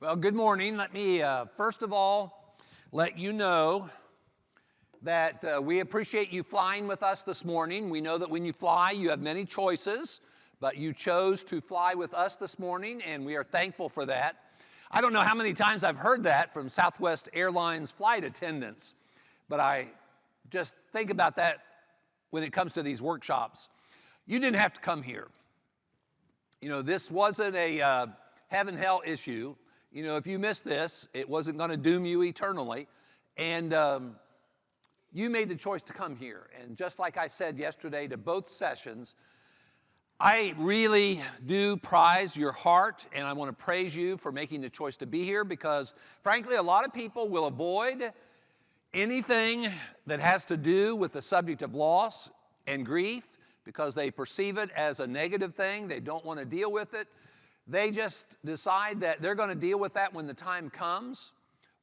Well, good morning. Let me, first of all, let you know that we appreciate you flying with us this morning. We know that when you fly, you have many choices, but you chose to fly with us this morning, and we are thankful for that. I don't know how many times I've heard that from Southwest Airlines flight attendants, but I just think about that when it comes to these workshops. You didn't have to come here. You know, this wasn't a heaven-hell issue. You know, if you missed this, it wasn't going to doom you eternally. And you made the choice to come here. And just like I said yesterday to both sessions, I really do prize your heart, and I want to praise you for making the choice to be here because, frankly, a lot of people will avoid anything that has to do with the subject of loss and grief because they perceive it as a negative thing. They don't want to deal with it. They just decide that they're going to deal with that when the time comes,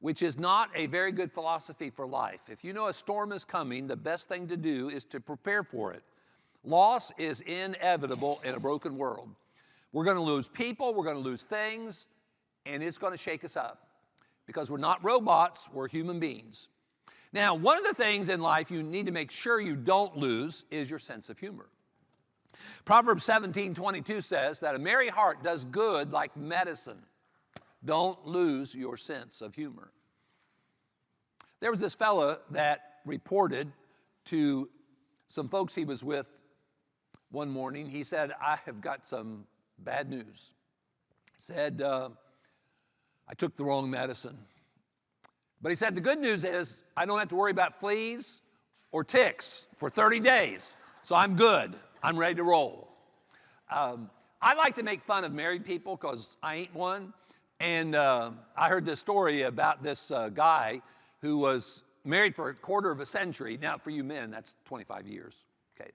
which is not a very good philosophy for life. If you know a storm is coming, the best thing to do is to prepare for it. Loss is inevitable in a broken world. We're going to lose people, we're going to lose things, and it's going to shake us up because we're not robots, we're human beings. Now, one of the things in life you need to make sure you don't lose is your sense of humor. Proverbs 17:22 says that a merry heart does good like medicine. Don't lose your sense of humor. There was this fella that reported to some folks he was with one morning. He said, I have got some bad news. He said, I took the wrong medicine. But he said, the good news is I don't have to worry about fleas or ticks for 30 days. So I'm good. I'm ready to roll. I like to make fun of married people because I ain't one. And I heard this story about this guy who was married for a quarter of a century. Now, for you men, that's 25 years. Okay.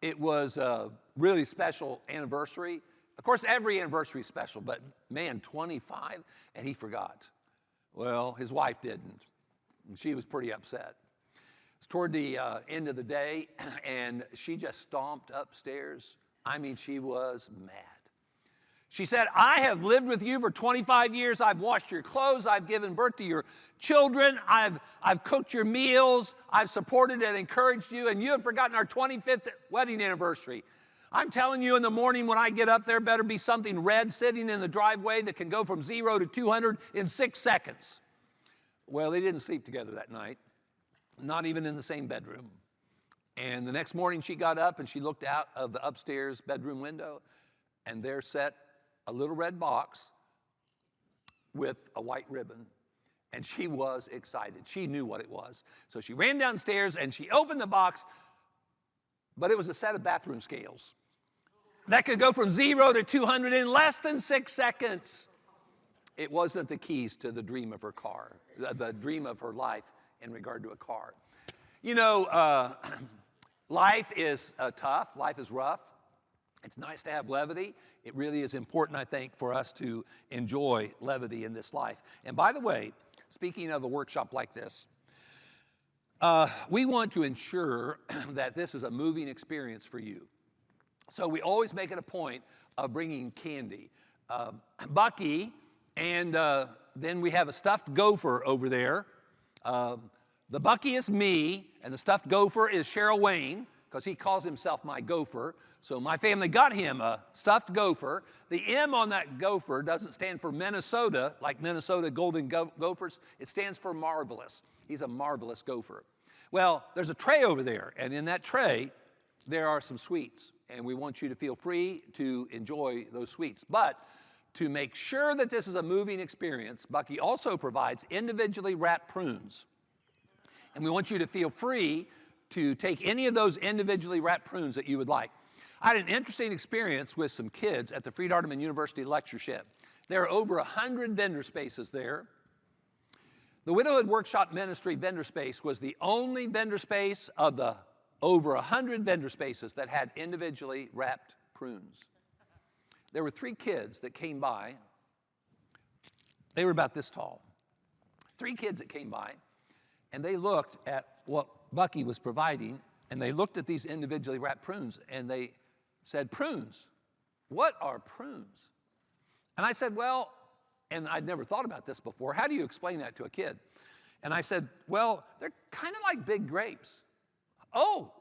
It was a really special anniversary. Of course, every anniversary is special, but man, 25, and he forgot. Well, his wife didn't. And she was pretty upset. It's toward the end of the day, and she just stomped upstairs. I mean, she was mad. She said, I have lived with you for 25 years. I've washed your clothes. I've given birth to your children. I've cooked your meals. I've supported and encouraged you, and you have forgotten our 25th wedding anniversary. I'm telling you, in the morning when I get up, there better be something red sitting in the driveway that can go from 0 to 200 in 6 seconds. Well, they didn't sleep together that night, not even in the same bedroom. And the next morning she got up and she looked out of the upstairs bedroom window, and there sat a little red box with a white ribbon. And she was excited. She knew what it was. So she ran downstairs and she opened the box, but it was a set of bathroom scales that could go from 0 to 200 in less than 6 seconds. It wasn't the keys to the dream of her car, the dream of her life in regard to a car. You know, life is tough. Life is rough. It's nice to have levity. It really is important, I think, for us to enjoy levity in this life. And by the way, speaking of a workshop like this, we want to ensure that this is a moving experience for you. So we always make it a point of bringing candy. Bucky, and then we have a stuffed gopher over there. The Bucky is me, and the stuffed gopher is Cheryl Wayne, because he calls himself my gopher. So my family got him a stuffed gopher. The M on that gopher doesn't stand for Minnesota, like Minnesota Golden Gophers. It stands for marvelous. He's a marvelous gopher. Well, there's a tray over there, and in that tray, there are some sweets. And we want you to feel free to enjoy those sweets. But to make sure that this is a moving experience, Bucky also provides individually wrapped prunes. And we want you to feel free to take any of those individually wrapped prunes that you would like. I had an interesting experience with some kids at the Freed-Hardeman University lectureship. There are over 100 vendor spaces there. The Widowhood Workshop Ministry vendor space was the only vendor space of the over 100 vendor spaces that had individually wrapped prunes. There were 3 kids that came by. They were about this tall. 3 kids that came by, and they looked at what Bucky was providing, and they looked at these individually wrapped prunes, and they said, prunes? What are prunes? And I said, well, And I'd never thought about this before. How do you explain that to a kid? And I said, well, they're kind of like big grapes. Oh.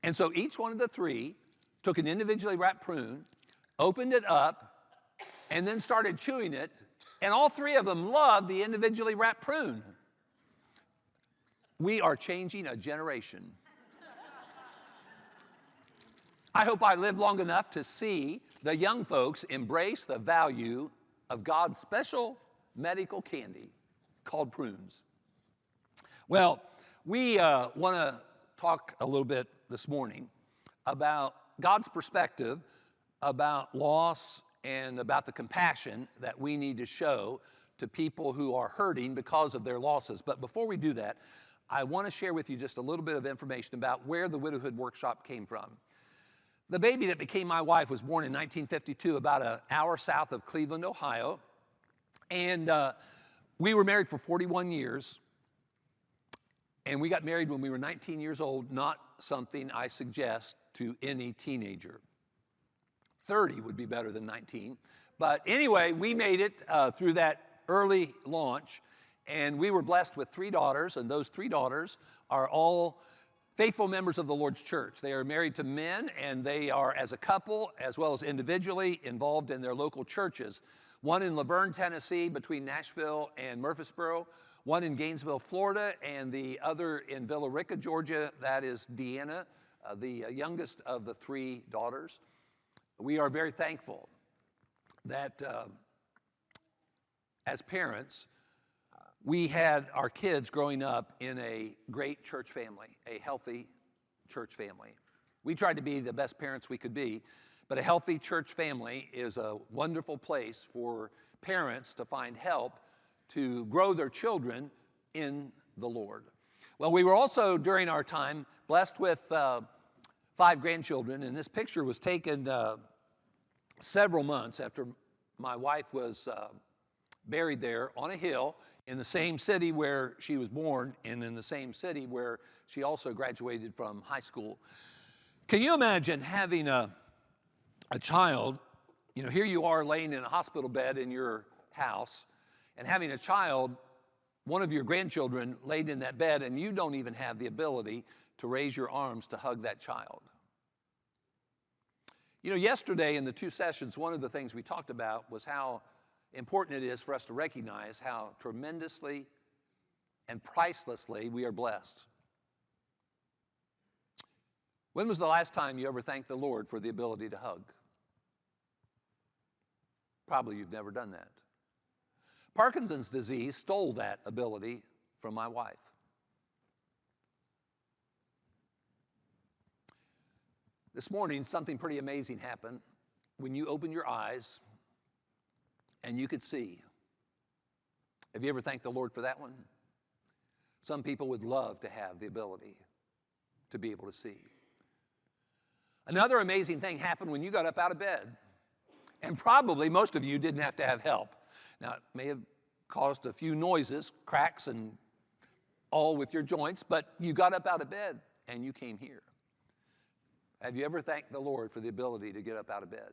And so each one of the three took an individually wrapped prune, opened it up, and then started chewing it. And all three of them loved the individually wrapped prune. We are changing a generation. I hope I live long enough to see the young folks embrace the value of God's special medical candy called prunes. Well, we want to talk a little bit this morning about God's perspective about loss and about the compassion that we need to show to people who are hurting because of their losses. But before we do that, I want to share with you just a little bit of information about where the Widowhood Workshop came from. The baby that became my wife was born in 1952, about an hour south of Cleveland, Ohio. And we were married for 41 years. And we got married when we were 19 years old, not something I suggest to any teenager. 30 would be better than 19. But anyway, we made it through that early launch, and we were blessed with 3 daughters, and those 3 daughters are all faithful members of the Lord's church. They are married to men, and they are, as a couple, as well as individually, involved in their local churches. One in Laverne, Tennessee, between Nashville and Murfreesboro, one in Gainesville, Florida, and the other in Villa Rica, Georgia. That is Deanna, the youngest of the 3 daughters. We are very thankful that as parents, we had our kids growing up in a great church family, a healthy church family. We tried to be the best parents we could be, but a healthy church family is a wonderful place for parents to find help to grow their children in the Lord. Well, we were also, during our time, blessed with 5 grandchildren, and this picture was taken several months after my wife was buried there on a hill in the same city where she was born and in the same city where she also graduated from high school. Can you imagine having a child, you know, here you are laying in a hospital bed in your house, and having a child, one of your grandchildren, laid in that bed, and you don't even have the ability to raise your arms to hug that child? You know, yesterday in the 2 sessions, one of the things we talked about was how important it is for us to recognize how tremendously and pricelessly we are blessed. When was the last time you ever thanked the Lord for the ability to hug? Probably you've never done that. Parkinson's disease stole that ability from my wife. This morning, something pretty amazing happened when you opened your eyes and you could see. Have you ever thanked the Lord for that one? Some people would love to have the ability to be able to see. Another amazing thing happened when you got up out of bed. And probably most of you didn't have to have help. Now, it may have caused a few noises, cracks, and all with your joints, but you got up out of bed and you came here. Have you ever thanked the Lord for the ability to get up out of bed?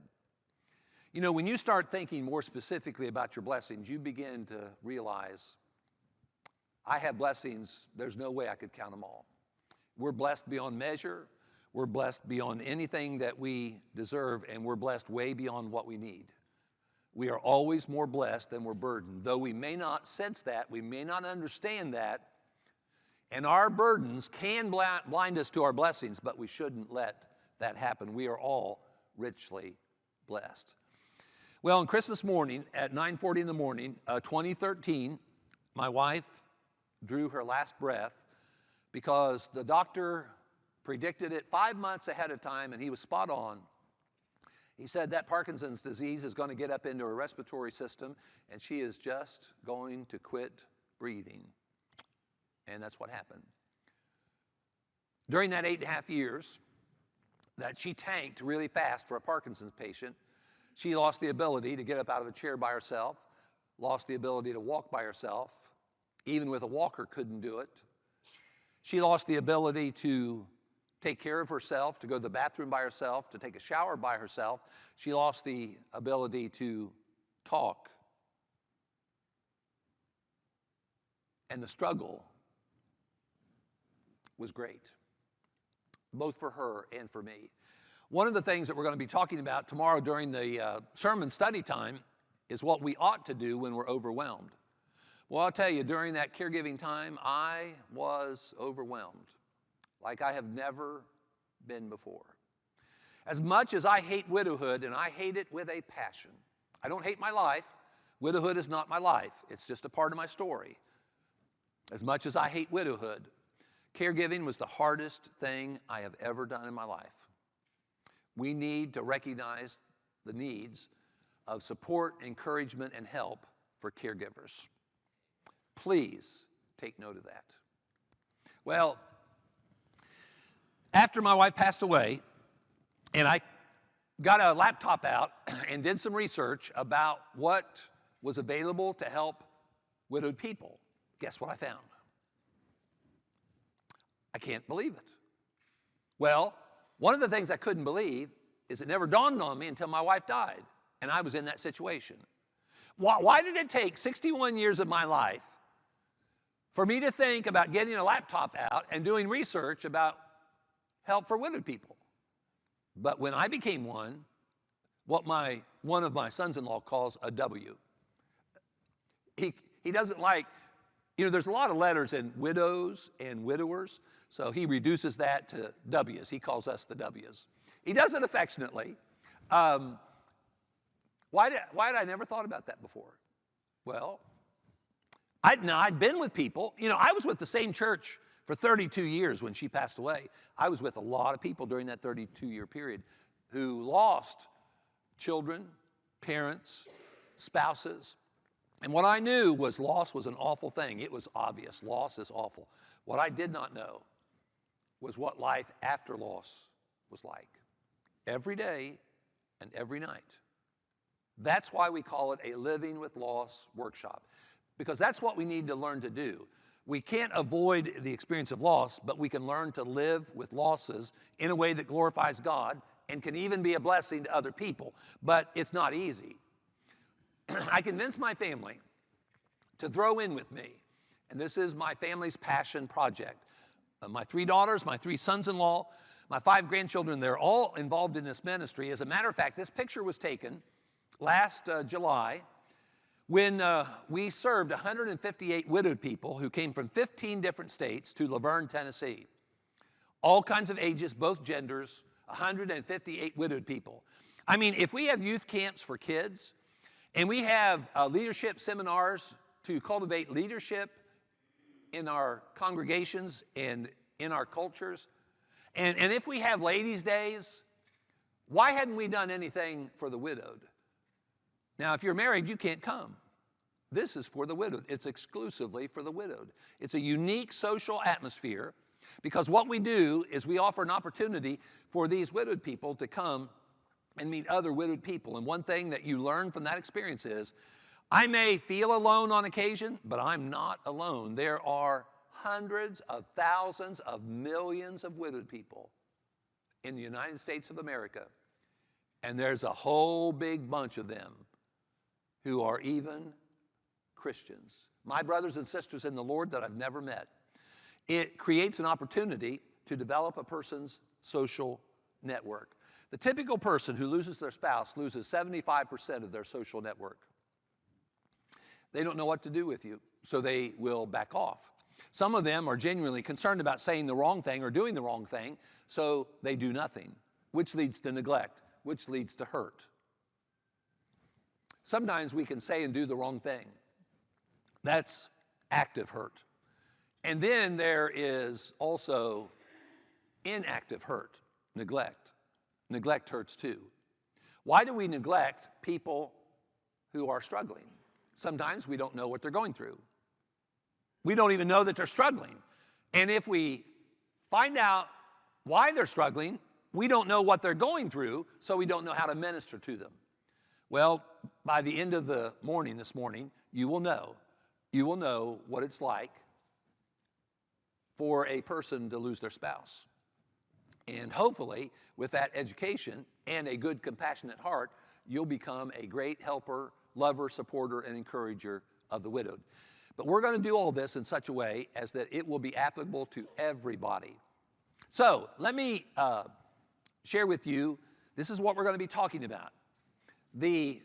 You know, when you start thinking more specifically about your blessings, you begin to realize, I have blessings, there's no way I could count them all. We're blessed beyond measure. We're blessed beyond anything that we deserve, and we're blessed way beyond what we need. We are always more blessed than we're burdened. Though we may not sense that, we may not understand that, and our burdens can blind us to our blessings, but we shouldn't let that happen. We are all richly blessed. Well, on Christmas morning at 9:40 in the morning, 2013, my wife drew her last breath because the doctor predicted it 5 months ahead of time, and he was spot on. He said that Parkinson's disease is going to get up into her respiratory system, and she is just going to quit breathing. And that's what happened. During that 8.5 years that she tanked really fast for a Parkinson's patient, she lost the ability to get up out of the chair by herself, lost the ability to walk by herself. Even with a walker, couldn't do it. She lost the ability to take care of herself, to go to the bathroom by herself, to take a shower by herself. She lost the ability to talk And the struggle was great, both for her and for me. One of the things that we're going to be talking about tomorrow during the sermon study time is what we ought to do when we're overwhelmed. Well, I'll tell you, during that caregiving time, I was overwhelmed like I have never been before. As much as I hate widowhood, and I hate it with a passion. I don't hate my life. Widowhood is not my life. It's just a part of my story. As much as I hate widowhood, caregiving was the hardest thing I have ever done in my life. We need to recognize the needs of support, encouragement, and help for caregivers. Please take note of that. Well, after my wife passed away, and I got a laptop out and did some research about what was available to help widowed people, guess what I found? I can't believe it. Well, one of the things I couldn't believe is it never dawned on me until my wife died, and I was in that situation. Why did it take 61 years of my life for me to think about getting a laptop out and doing research about help for widowed people? But when I became one, what one of my sons-in-law calls a W. He doesn't like, there's a lot of letters in widows and widowers, so he reduces that to W's. He calls us the W's. He does it affectionately. Why had I never thought about that before? Well, I'd been with people. I was with the same church for 32 years when she passed away. I was with a lot of people during that 32-year period who lost children, parents, spouses. And what I knew was loss was an awful thing. It was obvious. Loss is awful. What I did not know was what life after loss was like. Every day and every night. That's why we call it a Living with Loss workshop. Because that's what we need to learn to do. We can't avoid the experience of loss, but we can learn to live with losses in a way that glorifies God and can even be a blessing to other people. But it's not easy. I convinced my family to throw in with me, and this is my family's passion project. My 3 daughters, my 3 sons-in-law, my 5 grandchildren, they're all involved in this ministry. As a matter of fact, this picture was taken last July when we served 158 widowed people who came from 15 different states to Laverne, Tennessee. All kinds of ages, both genders, 158 widowed people. I mean, if we have youth camps for kids, and we have leadership seminars to cultivate leadership in our congregations and in our cultures, and if we have ladies' days, why hadn't we done anything for the widowed? Now, if you're married, you can't come. This is for the widowed. It's exclusively for the widowed. It's a unique social atmosphere because what we do is we offer an opportunity for these widowed people to come and meet other widowed people. And one thing that you learn from that experience is, I may feel alone on occasion, but I'm not alone. There are hundreds of thousands of millions of widowed people in the United States of America. And there's a whole big bunch of them who are even Christians. My brothers and sisters in the Lord that I've never met. It creates an opportunity to develop a person's social network. The typical person who loses their spouse loses 75% of their social network. They don't know what to do with you, so they will back off. Some of them are genuinely concerned about saying the wrong thing or doing the wrong thing, so they do nothing, which leads to neglect, which leads to hurt. Sometimes we can say and do the wrong thing. That's active hurt. And then there is also inactive hurt, neglect. Neglect hurts too. Why do we neglect people who are struggling? Sometimes we don't know what they're going through. We don't even know that they're struggling. And if we find out why they're struggling, we don't know what they're going through, so we don't know how to minister to them. Well, by the end of the morning this morning, you will know. You will know what it's like for a person to lose their spouse. And hopefully, with that education and a good, compassionate heart, you'll become a great helper, lover, supporter, and encourager of the widowed. But we're going to do all this in such a way as that it will be applicable to everybody. So let me share with you, this is what we're going to be talking about. The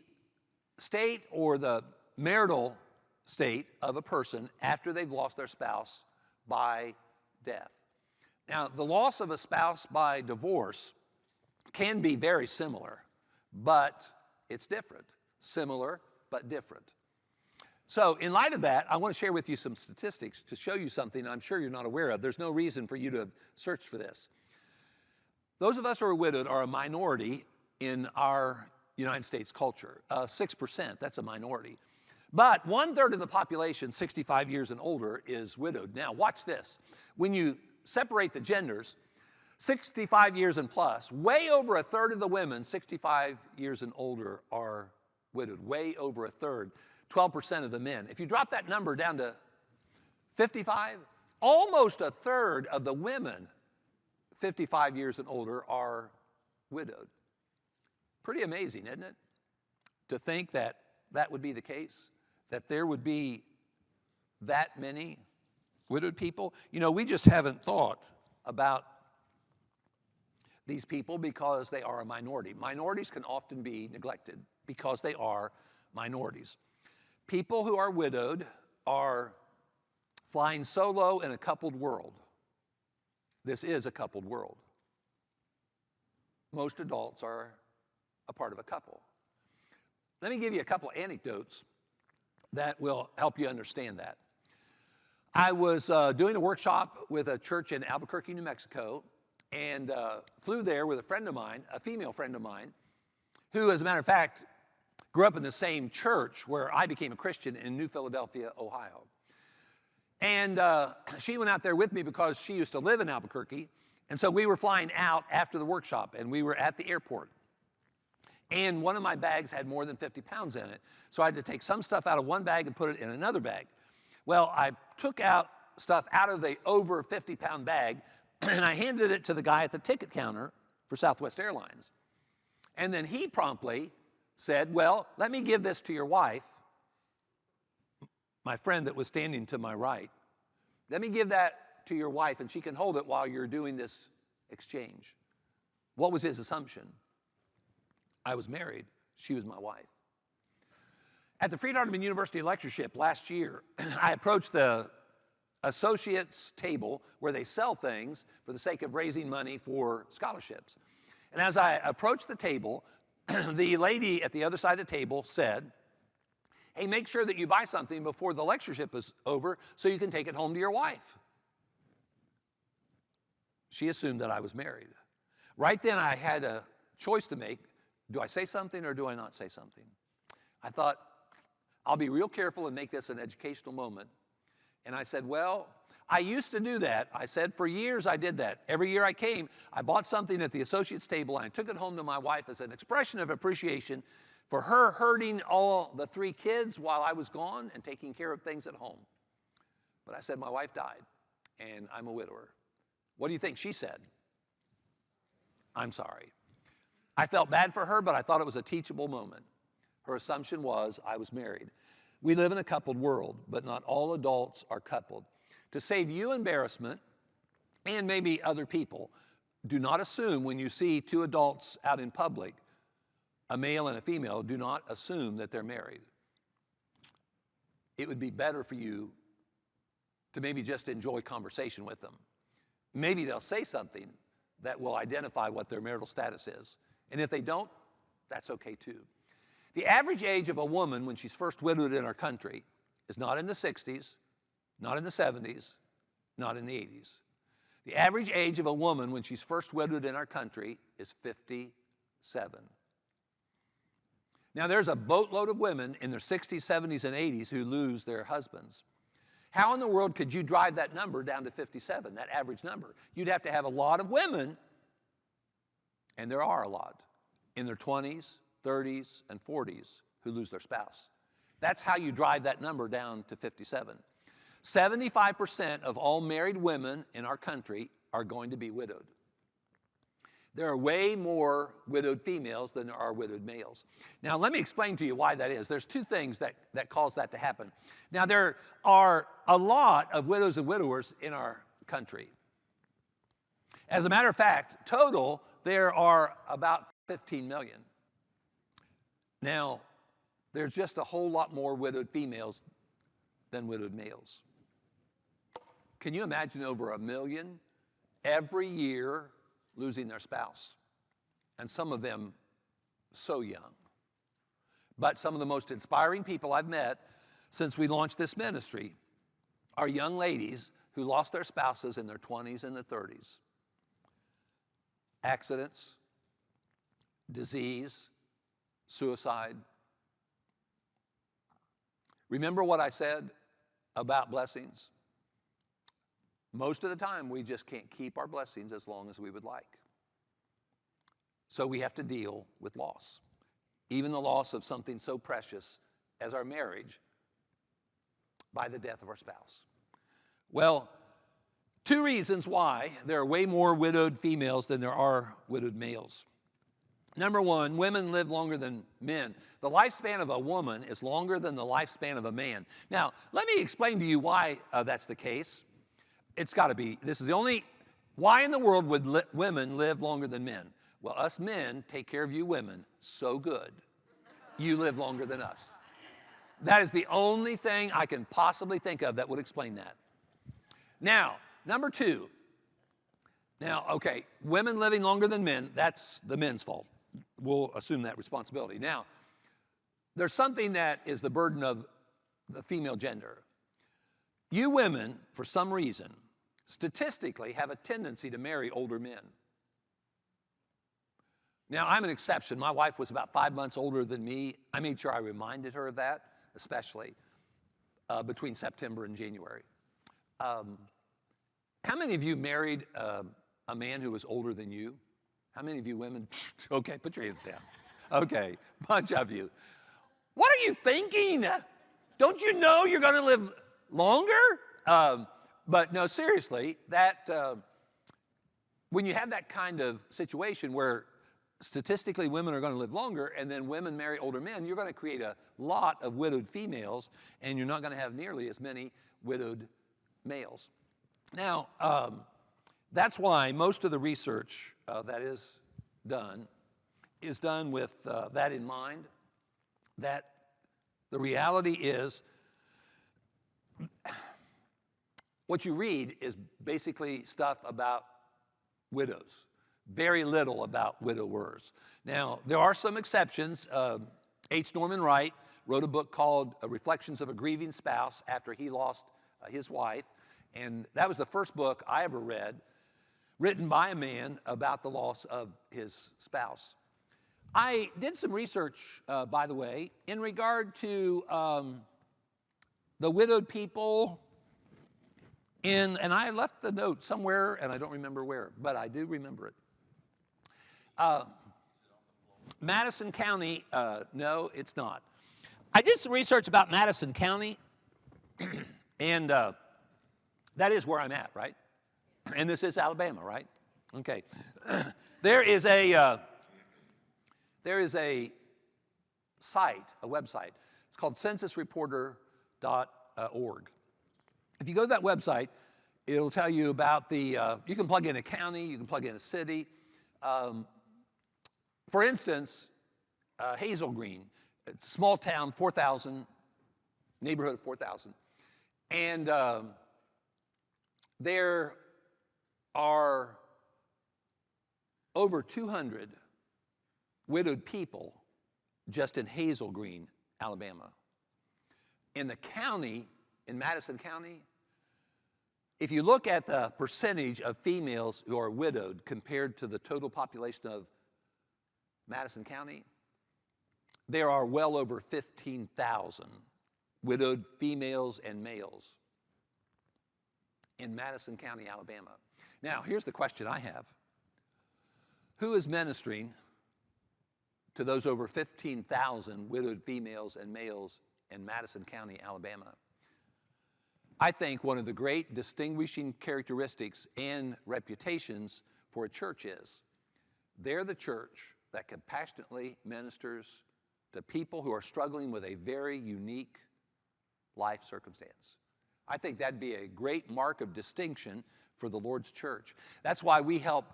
state or the marital state of a person after they've lost their spouse by death. Now, the loss of a spouse by divorce can be very similar, but it's different. Similar, but different. So in light of that, I want to share with you some statistics to show you something I'm sure you're not aware of. There's no reason for you to have searched for this. Those of us who are widowed are a minority in our United States culture. 6%, that's a minority. But 1/3 of the population, 65 years and older, is widowed. Now, watch this. When you separate the genders, 65 years and plus, way over 1/3 of the women, 65 years and older, are widowed. Way over 1/3. 12% of the men. If you drop that number down to 55, almost 1/3 of the women, 55 years and older, are widowed. Pretty amazing, isn't it? To think that that would be the case, that there would be that many widowed people. You know, we just haven't thought about these people because they are a minority. Minorities can often be neglected because they are minorities. People who are widowed are flying solo in a coupled world. This is a coupled world. Most adults are a part of a couple. Let me give you a couple anecdotes that will help you understand that. I was doing a workshop with a church in Albuquerque, New Mexico, and flew there with a friend of mine, a female friend of mine, who, as a matter of fact, grew up in the same church where I became a Christian in New Philadelphia, Ohio. And she went out there with me because she used to live in Albuquerque. And so we were flying out after the workshop, and we were at the airport. And one of my bags had more than 50 pounds in it. So I had to take some stuff out of one bag and put it in another bag. Well, I took out stuff out of the over 50-pound bag, and I handed it to the guy at the ticket counter for Southwest Airlines. And then he promptly said, well, let me give this to your wife, my friend that was standing to my right. Let me give that to your wife, and she can hold it while you're doing this exchange. What was his assumption? I was married. She was my wife. At the Freed-Hardeman University lectureship last year, I approached the associates table where they sell things for the sake of raising money for scholarships. And as I approached the table, the lady at the other side of the table said, hey, make sure that you buy something before the lectureship is over so you can take it home to your wife. She assumed that I was married. Right then, I had a choice to make. Do I say something or do I not say something? I thought, I'll be real careful and make this an educational moment. And I said, well, I used to do that. I said, for years I did that. Every year I came, I bought something at the associate's table, and I took it home to my wife as an expression of appreciation for her herding all the 3 kids while I was gone and taking care of things at home. But I said, my wife died, and I'm a widower. What do you think she said? I'm sorry. I felt bad for her, but I thought it was a teachable moment. Her assumption was I was married. We live in a coupled world, but not all adults are coupled. To save you embarrassment, and maybe other people, do not assume when you see 2 adults out in public, a male and a female, do not assume that they're married. It would be better for you to maybe just enjoy conversation with them. Maybe they'll say something that will identify what their marital status is. And if they don't, that's okay too. The average age of a woman when she's first widowed in our country is not in the 60s, not in the 70s, not in the 80s. The average age of a woman when she's first widowed in our country is 57. Now, there's a boatload of women in their 60s, 70s, and 80s who lose their husbands. How in the world could you drive that number down to 57, that average number? You'd have to have a lot of women, and there are a lot, in their 20s, 30s, and 40s who lose their spouse. That's how you drive that number down to 57. 75% of all married women in our country are going to be widowed. There are way more widowed females than there are widowed males. Now, let me explain to you why that is. There's two things that cause that to happen. Now, there are a lot of widows and widowers in our country. As a matter of fact, total, there are about 15 million. Now, there's just a whole lot more widowed females than widowed males. Can you imagine over 1 million every year losing their spouse? And some of them so young. But some of the most inspiring people I've met since we launched this ministry are young ladies who lost their spouses in their 20s and their 30s. Accidents, disease, suicide. Remember what I said about blessings? Most of the time, we just can't keep our blessings as long as we would like. So we have to deal with loss. Even the loss of something so precious as our marriage by the death of our spouse. Well, two reasons why there are way more widowed females than there are widowed males. Number one, women live longer than men. The lifespan of a woman is longer than the lifespan of a man. Now, let me explain to you why that's the case. It's got to be, this is the only, why in the world would women live longer than men? Well, us men take care of you women so good, you live longer than us. That is the only thing I can possibly think of that would explain that. Now, number two. Now, okay, women living longer than men, that's the men's fault. We'll assume that responsibility. Now, there's something that is the burden of the female gender. You women, for some reason, statistically have a tendency to marry older men. Now, I'm an exception. My wife was about 5 months older than me. I made sure I reminded her of that, especially between September and January. How many of you married a man who was older than you? How many of you women? Okay, put your hands down. Okay, bunch of you. What are you thinking? Don't you know you're going to live longer? But no, seriously, that when you have that kind of situation where statistically women are going to live longer and then women marry older men, you're going to create a lot of widowed females and you're not going to have nearly as many widowed males. Now, that's why most of the research that is done with that in mind, that the reality is what you read is basically stuff about widows, very little about widowers. Now, there are some exceptions. H. Norman Wright wrote a book called Reflections of a Grieving Spouse after he lost his wife, and that was the first book I ever read written by a man about the loss of his spouse. I did some research, by the way, in regard to the widowed people and I left the note somewhere, and I don't remember where, but I do remember it. Madison County, no, it's not. I did some research about Madison County, and that is where I'm at, right? And this is Alabama, right? Okay. There is a site, a website. It's called censusreporter.org. If you go to that website, it'll tell you about the, you can plug in a county, you can plug in a city. For instance, Hazel Green, it's a small town, 4,000, neighborhood of 4,000. And there are over 200 widowed people just in Hazel Green, Alabama. In the county, in Madison County, if you look at the percentage of females who are widowed compared to the total population of Madison County, there are well over 15,000 widowed females and males in Madison County, Alabama. Now, here's the question I have. Who is ministering to those over 15,000 widowed females and males in Madison County, Alabama? I think one of the great distinguishing characteristics and reputations for a church is They're the church that compassionately ministers to people who are struggling with a very unique life circumstance. I think that'd be a great mark of distinction for the Lord's church. That's why we help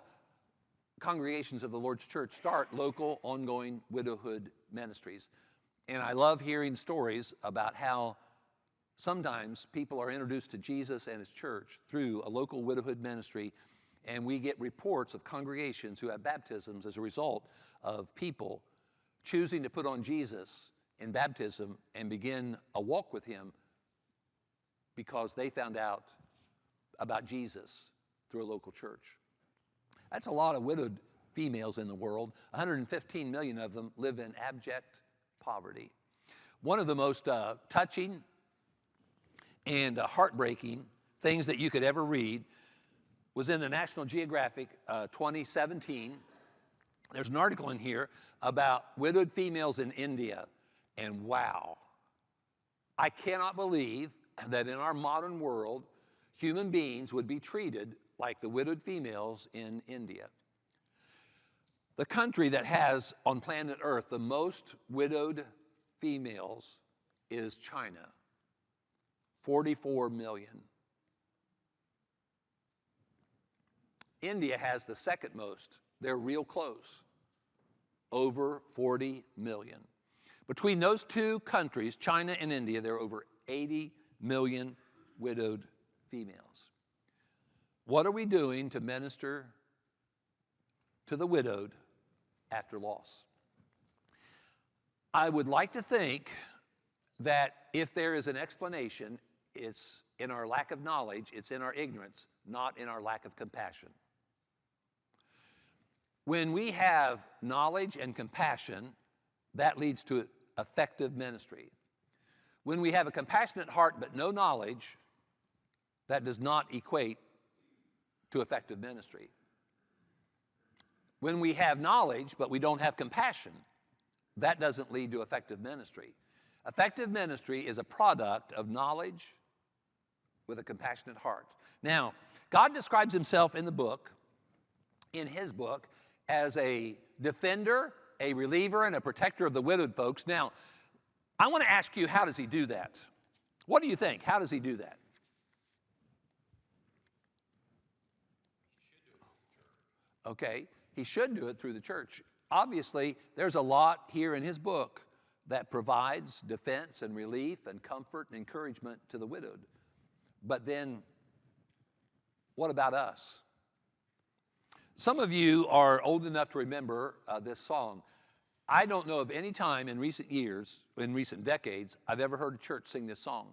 congregations of the Lord's church start local, ongoing widowhood ministries. And I love hearing stories about how sometimes people are introduced to Jesus and his church through a local widowhood ministry, and we get reports of congregations who have baptisms as a result of people choosing to put on Jesus in baptism and begin a walk with him because they found out about Jesus through a local church. That's a lot of widowed females in the world. 115 million of them live in abject poverty. One of the most touching and heartbreaking things that you could ever read was in the National Geographic 2017. There's an article in here about widowed females in India. And wow, I cannot believe that in our modern world, human beings would be treated like the widowed females in India. The country that has on planet Earth the most widowed females is China, 44 million. India has the second most. They're real close, over 40 million. Between those two countries, China and India, there are over 80 million widowed females. What are we doing to minister to the widowed after loss? I would like to think that if there is an explanation, it's in our lack of knowledge, it's in our ignorance, not in our lack of compassion. When we have knowledge and compassion, that leads to effective ministry. When we have a compassionate heart but no knowledge, that does not equate to effective ministry. When we have knowledge but we don't have compassion, that doesn't lead to effective ministry. Effective ministry is a product of knowledge with a compassionate heart. Now, God describes himself in his book, as a defender, a reliever, and a protector of the widowed folks. Now, I want to ask you, how does he do that? What do you think? How does he do that? Okay, he should do it through the church. Obviously, there's a lot here in his book that provides defense and relief and comfort and encouragement to the widowed. But then, what about us? Some of you are old enough to remember this song. I don't know of any time in recent years, in recent decades, I've ever heard a church sing this song.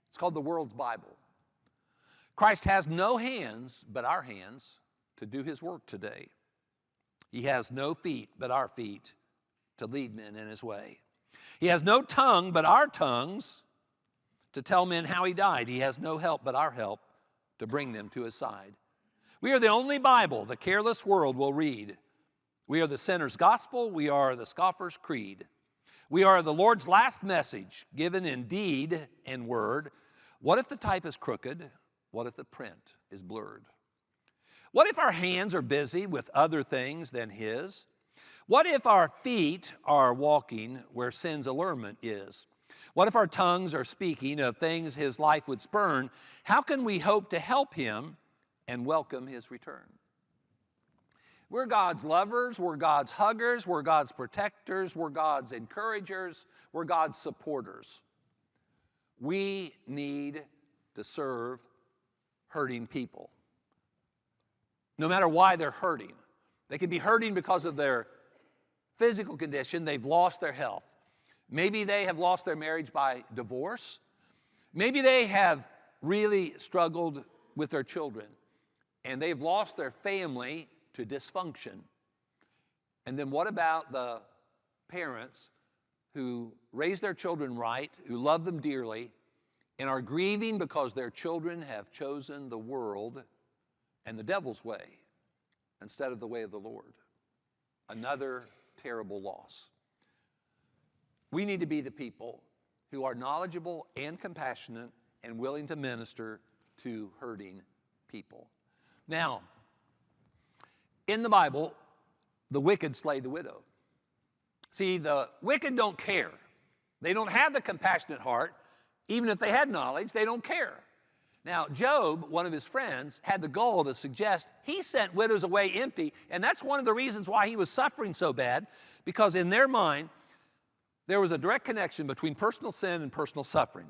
It's called The World's Bible. Christ has no hands but our hands to do his work today. He has no feet but our feet to lead men in his way. He has no tongue but our tongues to tell men how he died. He has no help but our help to bring them to his side. We are the only Bible the careless world will read. We are the sinner's gospel. We are the scoffer's creed. We are the Lord's last message, given in deed and word. What if the type is crooked? What if the print is blurred? What if our hands are busy with other things than his? What if our feet are walking where sin's allurement is? What if our tongues are speaking of things his life would spurn? How can we hope to help him and welcome his return? We're God's lovers, we're God's huggers, we're God's protectors, we're God's encouragers, we're God's supporters. We need to serve hurting people. No matter why they're hurting. They could be hurting because of their physical condition, they've lost their health. Maybe they have lost their marriage by divorce. Maybe they have really struggled with their children and they've lost their family to dysfunction. And then what about the parents who raise their children right, who love them dearly, and are grieving because their children have chosen the world and the devil's way instead of the way of the Lord? Another terrible loss. We need to be the people who are knowledgeable and compassionate and willing to minister to hurting people. Now, In the Bible, the wicked slay the widow. See, the wicked don't care. They don't have the compassionate heart. Even if they had knowledge, they don't care. Now, Job, one of his friends, had the gall to suggest he sent widows away empty, and that's one of the reasons why he was suffering so bad, because in their mind, there was a direct connection between personal sin and personal suffering.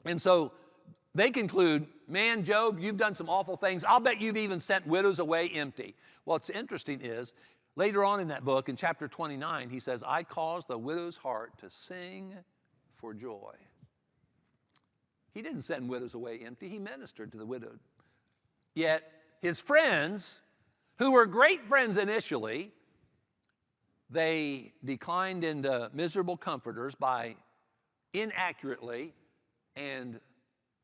And so they conclude, man, Job, you've done some awful things. I'll bet you've even sent widows away empty. What's interesting is, later on in that book, in chapter 29, he says, I caused the widow's heart to sing for joy. He didn't send widows away empty. He ministered to the widowed. Yet his friends, who were great friends initially, they declined into miserable comforters by inaccurately and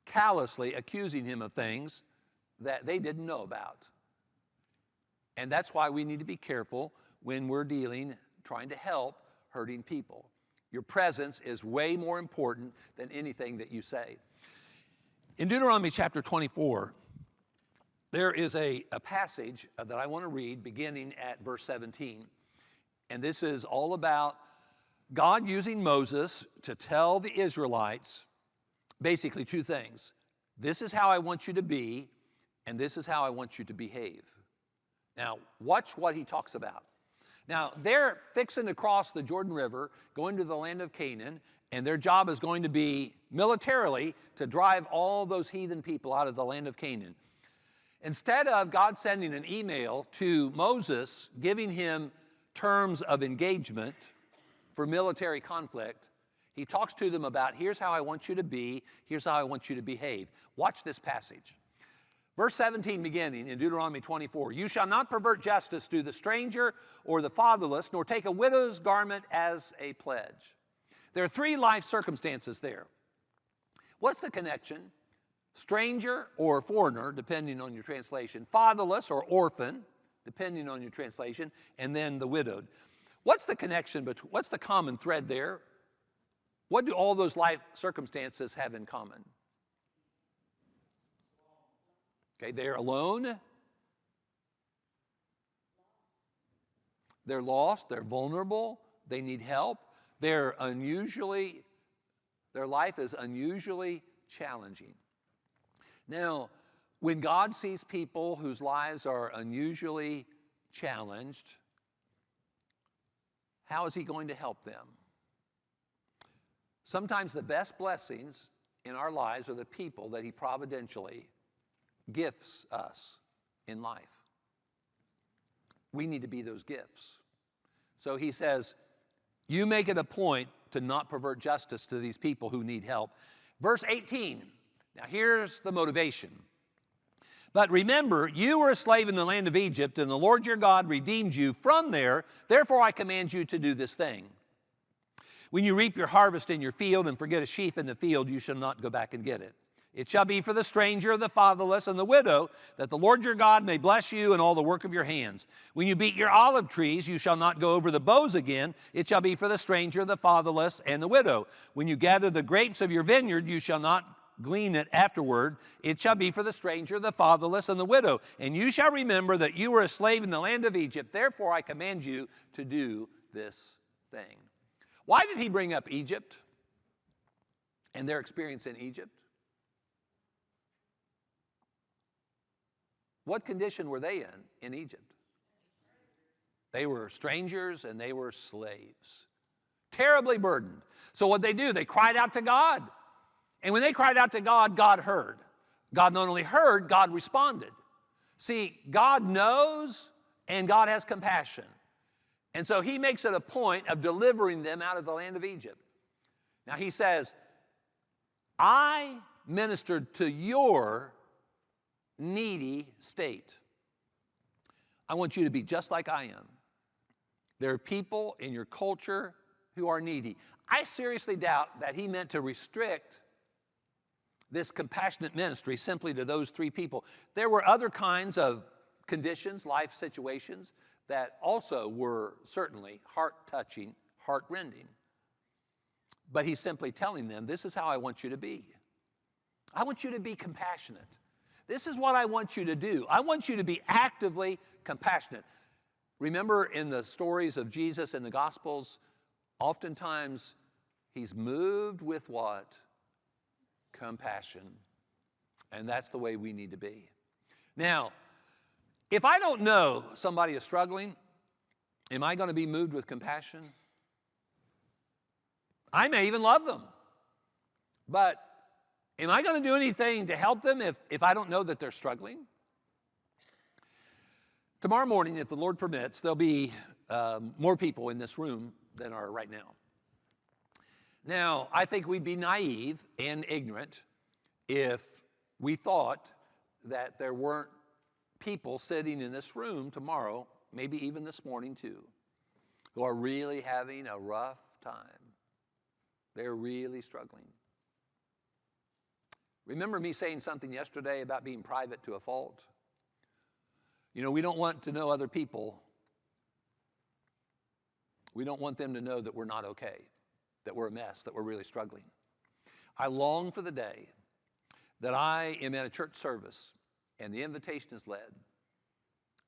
callously accusing him of things that they didn't know about. And that's why we need to be careful when we're trying to help hurting people. Your presence is way more important than anything that you say. In Deuteronomy chapter 24, there is a passage that I want to read beginning at verse 17. And this is all about God using Moses to tell the Israelites basically two things. This is how I want you to be, and this is how I want you to behave. Now, watch what he talks about. Now, they're fixing to cross the Jordan River, going to the land of Canaan, and their job is going to be militarily to drive all those heathen people out of the land of Canaan. Instead of God sending an email to Moses, giving him terms of engagement for military conflict, he talks to them about, here's how I want you to be, here's how I want you to behave. Watch this passage. Verse 17 beginning in Deuteronomy 24, you shall not pervert justice to the stranger or the fatherless, nor take a widow's garment as a pledge. There are three life circumstances there. What's the connection? Stranger or foreigner, depending on your translation. Fatherless or orphan, depending on your translation. And then the widowed. What's the connection between, what's the common thread there? What do all those life circumstances have in common? Okay, they're alone. They're lost. They're vulnerable. They need help. Their life is unusually challenging. Now, when God sees people whose lives are unusually challenged, how is he going to help them? Sometimes the best blessings in our lives are the people that he providentially gifts us in life. We need to be those gifts. So he says, you make it a point to not pervert justice to these people who need help. Verse 18, now here's the motivation. But remember, you were a slave in the land of Egypt, and the Lord your God redeemed you from there. Therefore I command you to do this thing. When you reap your harvest in your field and forget a sheaf in the field, you shall not go back and get it. It shall be for the stranger, the fatherless, and the widow, that the Lord your God may bless you in all the work of your hands. When you beat your olive trees, you shall not go over the boughs again. It shall be for the stranger, the fatherless, and the widow. When you gather the grapes of your vineyard, you shall not glean it afterward. It shall be for the stranger, the fatherless, and the widow. And you shall remember that you were a slave in the land of Egypt. Therefore I command you to do this thing. Why did he bring up Egypt and their experience in Egypt? What condition were they in Egypt? They were strangers and they were slaves. Terribly burdened. So what they do, they cried out to God. And when they cried out to God, God heard. God not only heard, God responded. See, God knows and God has compassion. And so he makes it a point of delivering them out of the land of Egypt. Now he says, I ministered to your needy state. I want you to be just like I am. There are people in your culture who are needy. I seriously doubt that he meant to restrict this compassionate ministry simply to those three people. There were other kinds of conditions, life situations, that also were certainly heart-touching, heart-rending. But he's simply telling them, this is how I want you to be. I want you to be compassionate. This is what I want you to do. I want you to be actively compassionate. Remember in the stories of Jesus in the Gospels, oftentimes he's moved with what? Compassion. And that's the way we need to be. Now, if I don't know somebody is struggling, am I going to be moved with compassion? I may even love them. But am I going to do anything to help them if I don't know that they're struggling? Tomorrow morning, if the Lord permits, there'll be more people in this room than are right now. Now, I think we'd be naive and ignorant if we thought that there weren't people sitting in this room tomorrow, maybe even this morning too, who are really having a rough time. They're really struggling. Remember me saying something yesterday about being private to a fault? You know, we don't want to know other people. We don't want them to know that we're not okay, that we're a mess, that we're really struggling. I long for the day that I am in a church service and the invitation is led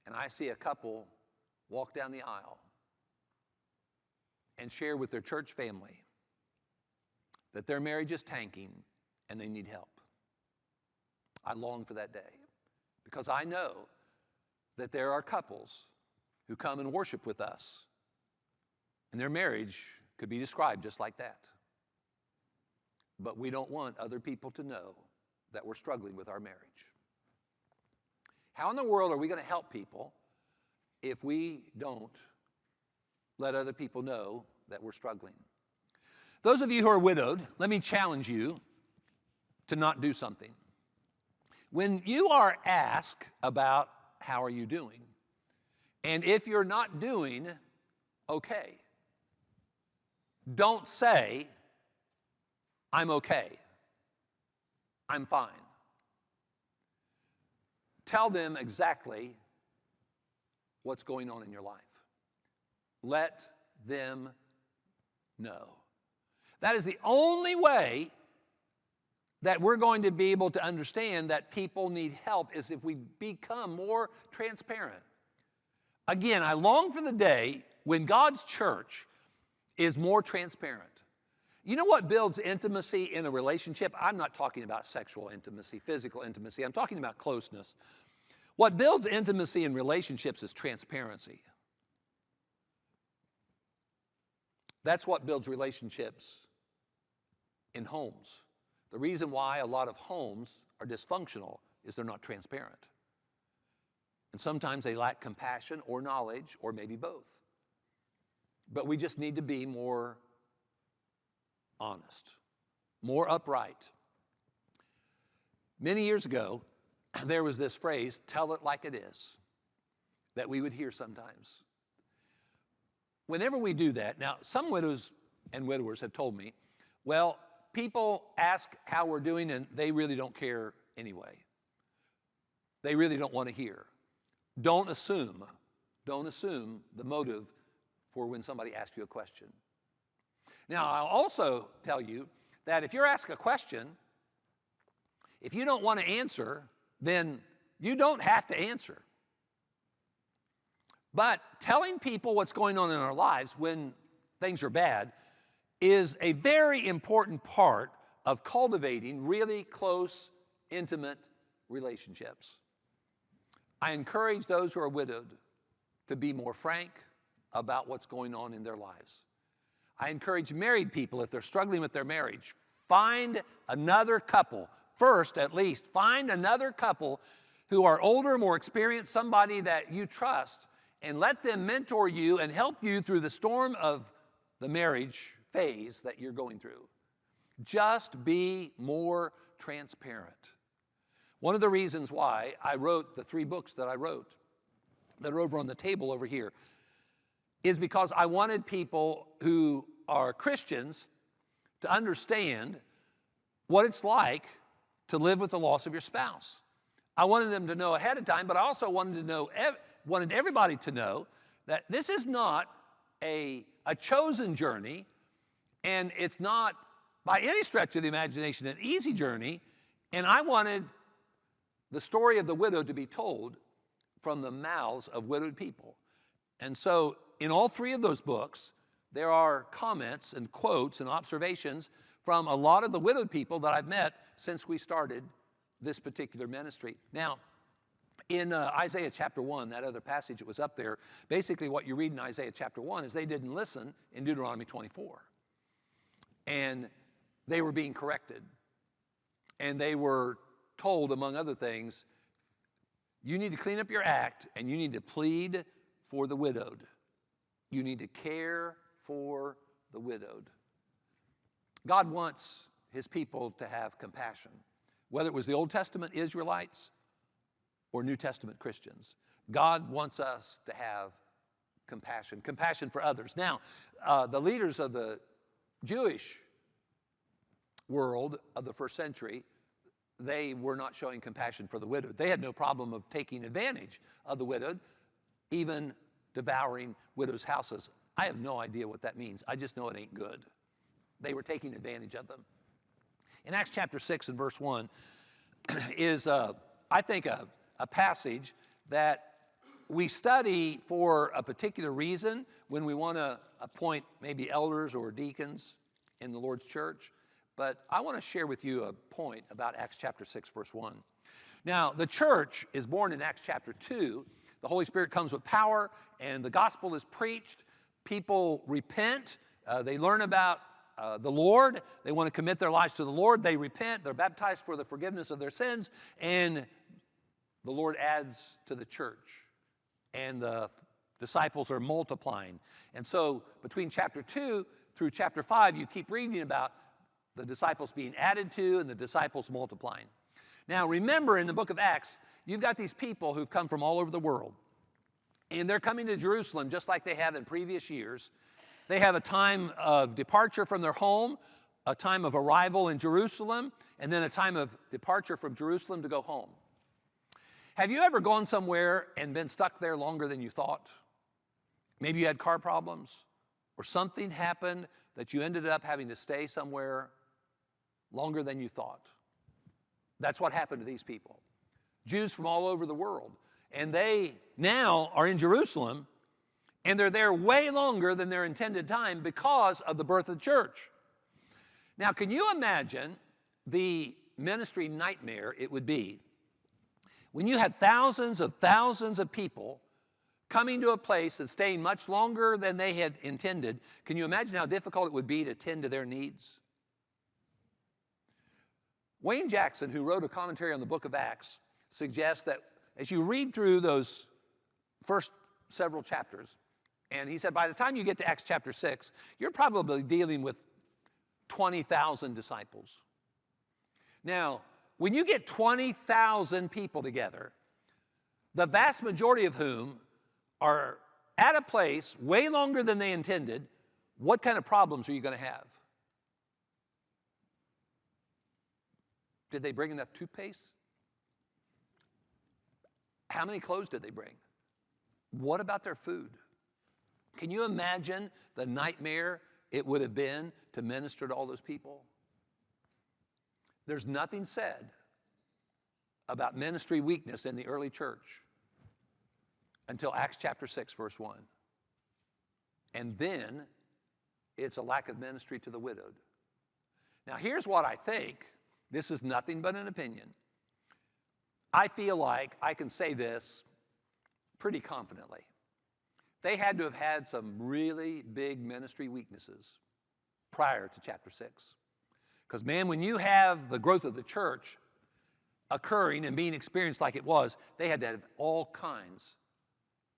and I see a couple walk down the aisle and share with their church family that their marriage is tanking and they need help. I long for that day because I know that there are couples who come and worship with us and their marriage could be described just like that. But we don't want other people to know that we're struggling with our marriage. How in the world are we going to help people if we don't let other people know that we're struggling? Those of you who are widowed, let me challenge you to not do something. When you are asked about how are you doing, and if you're not doing okay, don't say, I'm okay, I'm fine. Tell them exactly what's going on in your life. Let them know. That is the only way that we're going to be able to understand that people need help is if we become more transparent. Again, I long for the day when God's church is more transparent. You know what builds intimacy in a relationship? I'm not talking about sexual intimacy, physical intimacy. I'm talking about closeness. What builds intimacy in relationships is transparency. That's what builds relationships in homes. The reason why a lot of homes are dysfunctional is they're not transparent. And sometimes they lack compassion or knowledge or maybe both. But we just need to be more honest, more upright. Many years ago, there was this phrase, tell it like it is, that we would hear sometimes. Whenever we do that, now some widows and widowers have told me, well, people ask how we're doing and they really don't care anyway. They really don't want to hear. Don't assume the motive for when somebody asks you a question. Now, I'll also tell you that if you're asked a question, if you don't want to answer, then you don't have to answer. But telling people what's going on in our lives when things are bad is a very important part of cultivating really close, intimate relationships. I encourage those who are widowed to be more frank about what's going on in their lives. I encourage married people, if they're struggling with their marriage, find another couple. First, at least, find another couple who are older, more experienced, somebody that you trust, and let them mentor you and help you through the storm of the marriage phase that you're going through. Just be more transparent. One of the reasons why I wrote the 3 books that I wrote, that are over on the table over here, is because I wanted people who are Christians to understand what it's like to live with the loss of your spouse. I wanted them to know ahead of time, but I also wanted everybody to know that this is not a chosen journey, and it's not by any stretch of the imagination an easy journey, and I wanted the story of the widow to be told from the mouths of widowed people. And so in all three of those books, there are comments and quotes and observations from a lot of the widowed people that I've met since we started this particular ministry. Now, in Isaiah chapter 1, that other passage that was up there, basically what you read in Isaiah chapter 1 is they didn't listen in Deuteronomy 24. And they were being corrected. And they were told, among other things, you need to clean up your act and you need to plead for the widowed. You need to care for the widowed. God wants his people to have compassion, whether it was the Old Testament Israelites or New Testament Christians. God wants us to have compassion for others. Now, the leaders of the Jewish world of the first century, they were not showing compassion for the widowed. They had no problem of taking advantage of the widowed, even devouring widows' houses. I have no idea what that means. I just know it ain't good. They were taking advantage of them. In Acts chapter 6 and verse 1 is, I think, a passage that we study for a particular reason when we want to appoint maybe elders or deacons in the Lord's church. But I want to share with you a point about Acts chapter 6, verse 1. Now, the church is born in Acts chapter 2. The Holy Spirit comes with power, and the gospel is preached. People repent. They learn about the Lord. They want to commit their lives to the Lord. They repent. They're baptized for the forgiveness of their sins. And the Lord adds to the church. And the disciples are multiplying. And so between chapter 2 through chapter 5, you keep reading about the disciples being added to and the disciples multiplying. Now, remember in the book of Acts, you've got these people who've come from all over the world. And they're coming to Jerusalem just like they have in previous years. They have a time of departure from their home, a time of arrival in Jerusalem, and then a time of departure from Jerusalem to go home. Have you ever gone somewhere and been stuck there longer than you thought? Maybe you had car problems, or something happened that you ended up having to stay somewhere longer than you thought. That's what happened to these people. Jews from all over the world. And they now are in Jerusalem, and they're there way longer than their intended time because of the birth of the church. Now, can you imagine the ministry nightmare it would be when you had thousands of people coming to a place and staying much longer than they had intended? Can you imagine how difficult it would be to tend to their needs? Wayne Jackson, who wrote a commentary on the book of Acts, suggests that as you read through those first several chapters, and he said by the time you get to Acts chapter 6, you're probably dealing with 20,000 disciples. Now, when you get 20,000 people together, the vast majority of whom are at a place way longer than they intended, what kind of problems are you going to have? Did they bring enough toothpaste? How many clothes did they bring? What about their food? Can you imagine the nightmare it would have been to minister to all those people? There's nothing said about ministry weakness in the early church until Acts chapter 6, verse 1. And then it's a lack of ministry to the widowed. Now, here's what I think. This is nothing but an opinion. I feel like I can say this pretty confidently. They had to have had some really big ministry weaknesses prior to chapter 6. Because, man, when you have the growth of the church occurring and being experienced like it was, they had to have all kinds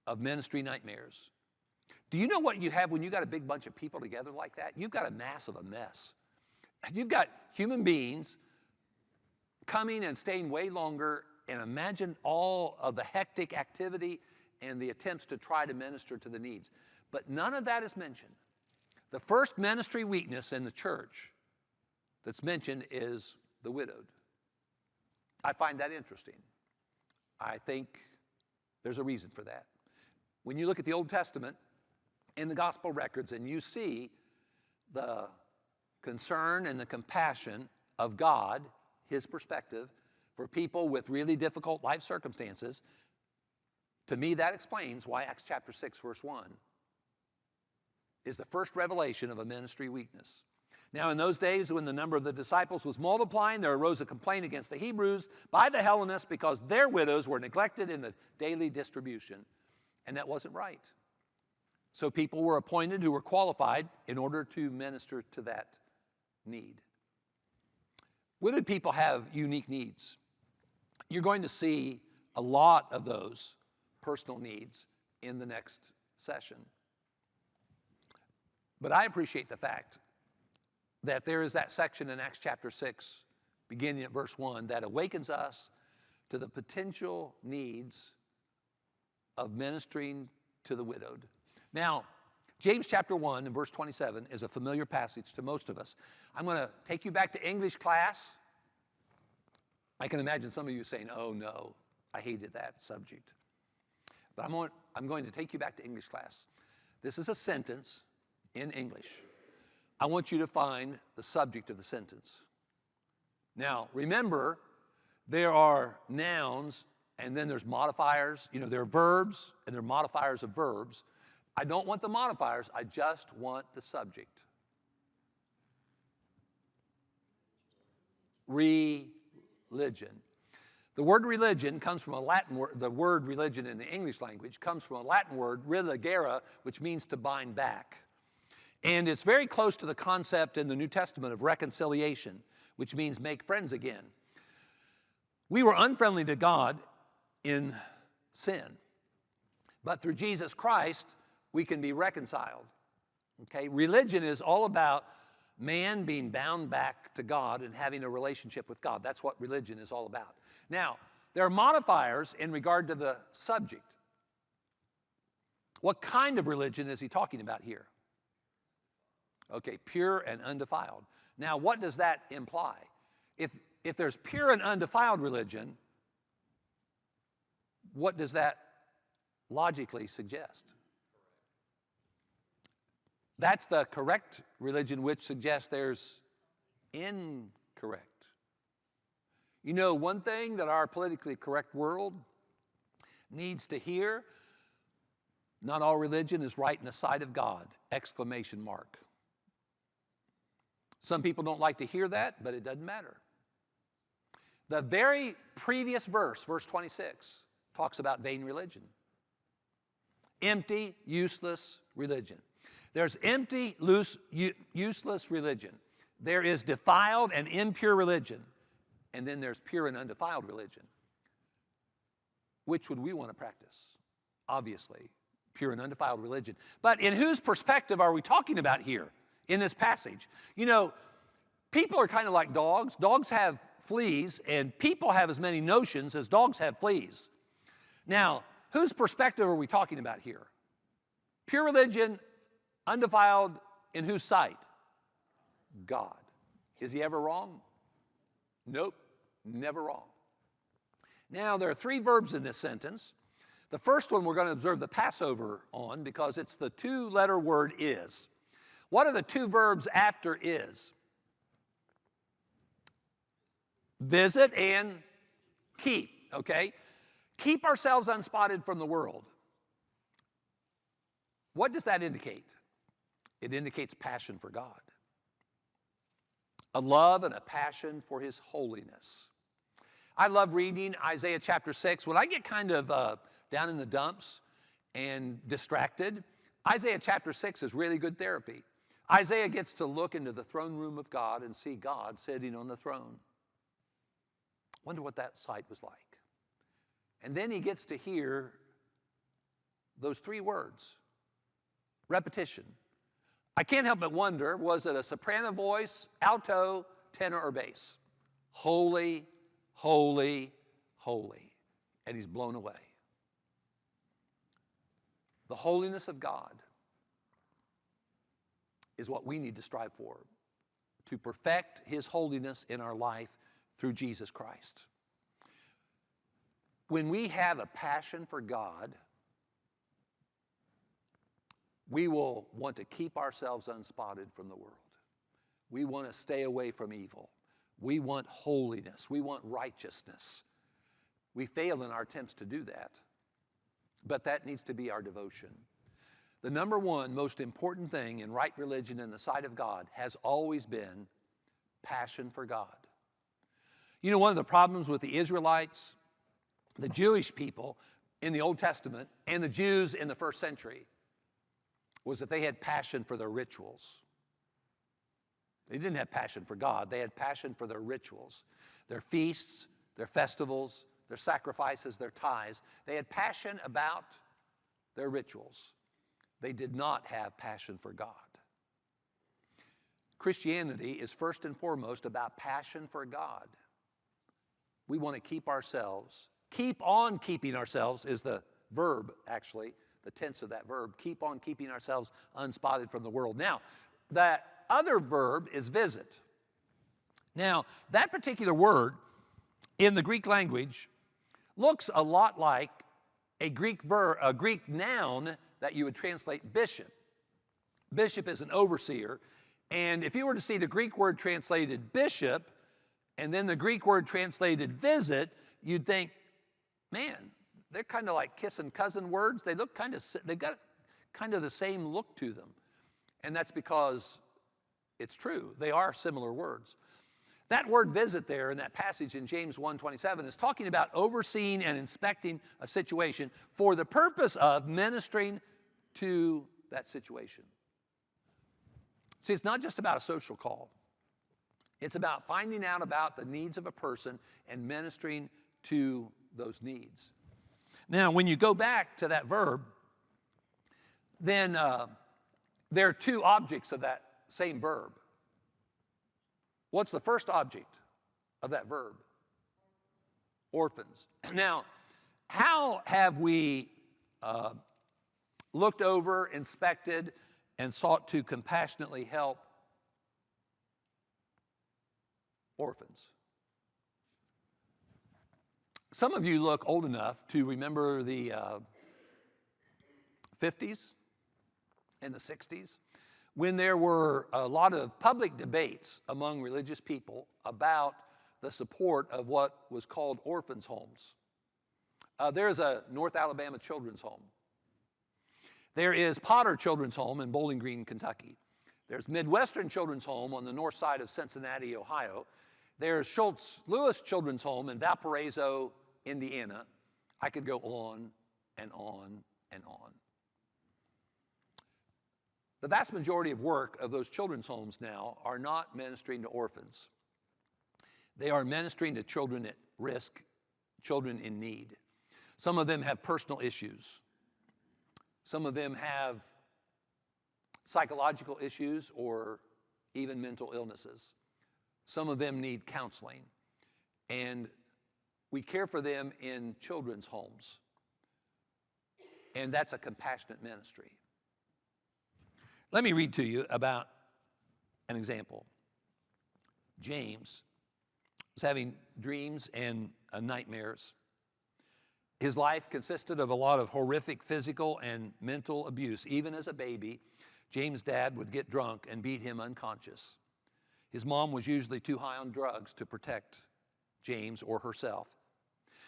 of ministry nightmares. Do you know what you have when you got a big bunch of people together like that? You've got a mass of a mess. You've got human beings coming and staying way longer, and imagine all of the hectic activity and the attempts to try to minister to the needs. But none of that is mentioned. The first ministry weakness in the church that's mentioned is the widowed. I find that interesting. I think there's a reason for that. When you look at the Old Testament in the gospel records and you see the concern and the compassion of God, his perspective, for people with really difficult life circumstances, to me that explains why Acts chapter 6, verse 1 is the first revelation of a ministry weakness. Now, in those days, when the number of the disciples was multiplying, there arose a complaint against the Hebrews by the Hellenists because their widows were neglected in the daily distribution. And that wasn't right. So people were appointed who were qualified in order to minister to that need. Widowed people have unique needs. You're going to see a lot of those personal needs in the next session. But I appreciate the fact that there is that section in Acts chapter 6, beginning at verse 1, that awakens us to the potential needs of ministering to the widowed. Now, James chapter 1 and verse 27 is a familiar passage to most of us. I'm going to take you back to English class. I can imagine some of you saying, oh no, I hated that subject. But I'm going to take you back to English class. This is a sentence in English. I want you to find the subject of the sentence. Now, remember, there are nouns and then there's modifiers. You know, there are verbs and there are modifiers of verbs. I don't want the modifiers, I just want the subject. Religion. The word religion comes from a Latin word, the word religion in the English language comes from a Latin word, religere, which means to bind back. And it's very close to the concept in the New Testament of reconciliation, which means make friends again. We were unfriendly to God in sin, but through Jesus Christ, we can be reconciled. Okay? Religion is all about man being bound back to God and having a relationship with God. That's what religion is all about. Now, there are modifiers in regard to the subject. What kind of religion is he talking about here? Okay, pure and undefiled. Now, what does that imply? If there's pure and undefiled religion, what does that logically suggest? That's the correct religion, which suggests there's incorrect. You know, one thing that our politically correct world needs to hear, not all religion is right in the sight of God, exclamation mark. Some people don't like to hear that, but it doesn't matter. The very previous verse, verse 26, talks about vain religion. Empty, useless religion. There's empty, useless religion. There is defiled and impure religion. And then there's pure and undefiled religion. Which would we want to practice? Obviously, pure and undefiled religion. But in whose perspective are we talking about here in this passage? You know, people are kind of like dogs. Dogs have fleas, and people have as many notions as dogs have fleas. Now, whose perspective are we talking about here? Pure religion, undefiled, in whose sight? God. Is he ever wrong? Nope, never wrong. Now, there are three verbs in this sentence. The first one we're going to observe the Passover on because it's the two-letter word is. What are the two verbs after is? Visit and keep, okay? Keep ourselves unspotted from the world. What does that indicate? It indicates passion for God. A love and a passion for his holiness. I love reading Isaiah chapter 6. When I get kind of down in the dumps and distracted, Isaiah chapter 6 is really good therapy. Isaiah gets to look into the throne room of God and see God sitting on the throne. Wonder what that sight was like. And then he gets to hear those three words. Repetition. I can't help but wonder, was it a soprano voice, alto, tenor, or bass? Holy, holy, holy. And he's blown away. The holiness of God is what we need to strive for, to perfect his holiness in our life through Jesus Christ. When we have a passion for God, we will want to keep ourselves unspotted from the world. We want to stay away from evil. We want holiness. We want righteousness. We fail in our attempts to do that. But that needs to be our devotion. The number one most important thing in right religion in the sight of God has always been passion for God. You know, one of the problems with the Israelites, the Jewish people in the Old Testament, and the Jews in the first century was that they had passion for their rituals. They didn't have passion for God. They had passion for their rituals, their feasts, their festivals, their sacrifices, their tithes. They had passion about their rituals. They did not have passion for God. Christianity is first and foremost about passion for God. We want to keep on keeping ourselves is the verb, actually, the tense of that verb. Keep on keeping ourselves unspotted from the world. Now, that other verb is visit. Now, that particular word in the Greek language looks a lot like a Greek noun that you would translate bishop. Bishop is an overseer. And if you were to see the Greek word translated bishop and then the Greek word translated visit, you'd think, man, they're kind of like kissing cousin words. They've got kind of the same look to them. And that's because it's true. They are similar words. That word visit there in that passage in James 1:27 is talking about overseeing and inspecting a situation for the purpose of ministering to that situation. See, it's not just about a social call. It's about finding out about the needs of a person and ministering to those needs. Now, when you go back to that verb, then there are two objects of that same verb. What's the first object of that verb? Orphans. Now, how have we looked over, inspected, and sought to compassionately help orphans? Some of you look old enough to remember the 50s and the 60s when there were a lot of public debates among religious people about the support of what was called orphans' homes. There's a North Alabama children's home. There is Potter Children's Home in Bowling Green, Kentucky. There's Midwestern Children's Home on the north side of Cincinnati, Ohio. There's Schultz Lewis Children's Home in Valparaiso, Indiana. I could go on and on and on. The vast majority of work of those children's homes now are not ministering to orphans. They are ministering to children at risk, children in need. Some of them have personal issues. Some of them have psychological issues or even mental illnesses. Some of them need counseling. And we care for them in children's homes. And that's a compassionate ministry. Let me read to you about an example. James was having dreams and nightmares. His life consisted of a lot of horrific physical and mental abuse. Even as a baby, James' dad would get drunk and beat him unconscious. His mom was usually too high on drugs to protect James or herself.